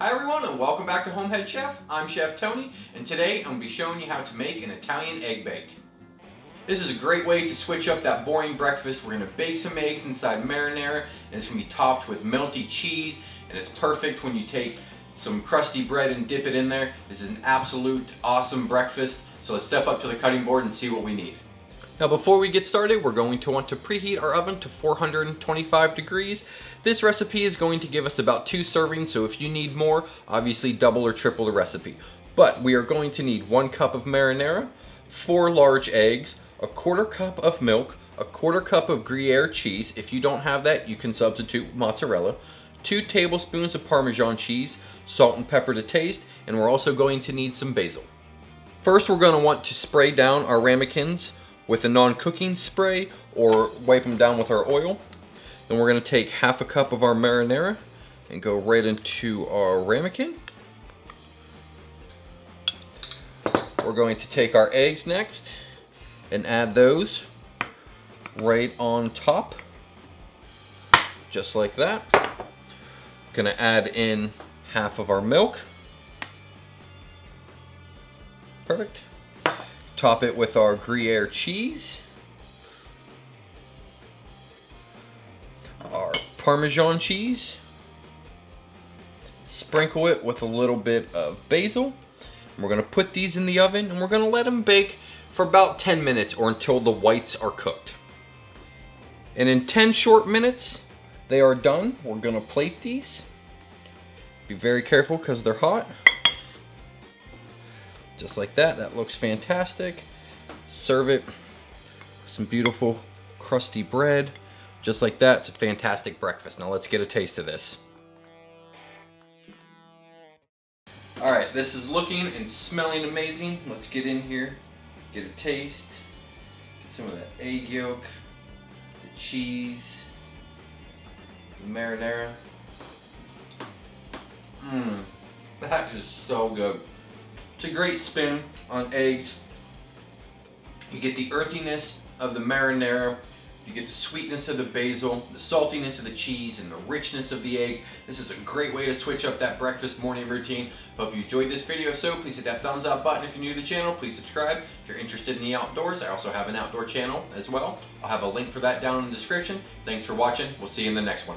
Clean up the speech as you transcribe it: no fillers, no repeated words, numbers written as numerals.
Hi everyone and welcome back to HomeHeadChef. I'm Chef Tony and today I'm going to be showing you how to make an Italian egg bake. This is a great way to switch up that boring breakfast. We're going to bake some eggs inside marinara and it's going to be topped with melty cheese, and it's perfect when you take some crusty bread and dip it in there. This is an absolute awesome breakfast. So let's step up to the cutting board and see what we need. Now before we get started, we're going to want to preheat our oven to 425 degrees. This recipe is going to give us about 2 servings, so if you need more, obviously double or triple the recipe. But we are going to need 1 cup of marinara, 4 large eggs, a 1/4 cup of milk, a 1/4 cup of Gruyere cheese. If you don't have that, you can substitute mozzarella, 2 tablespoons of Parmesan cheese, salt and pepper to taste, and we're also going to need some basil. First, we're going to want to spray down our ramekins with a non-cooking spray or wipe them down with our oil. Then we're going to take 1/2 cup of our marinara and go right into our ramekin. We're going to take our eggs next and add those right on top, just like that. Going to add in 1/2 of our milk. Perfect. Top it with our Gruyere cheese, our Parmesan cheese, sprinkle it with a little bit of basil. And we're going to put these in the oven and we're going to let them bake for about 10 minutes or until the whites are cooked. And in 10 short minutes, they are done. We're going to plate these. Be very careful because they're hot. Just like that. That looks fantastic. Serve it with some beautiful crusty bread. Just like that. It's a fantastic breakfast. Now let's get a taste of this. Alright, this is looking and smelling amazing. Let's get in here, get a taste. Get some of that egg yolk, the cheese, the marinara. That is so good. It's a great spin on eggs. You get the earthiness of the marinara, you get the sweetness of the basil, the saltiness of the cheese, and the richness of the eggs. This is a great way to switch up that breakfast morning routine. Hope you enjoyed this video. So please hit that thumbs up button if you're new to the channel. Please subscribe if you're interested in the outdoors. I also have an outdoor channel as well. I'll have a link for that down in the description. Thanks for watching. We'll see you in the next one.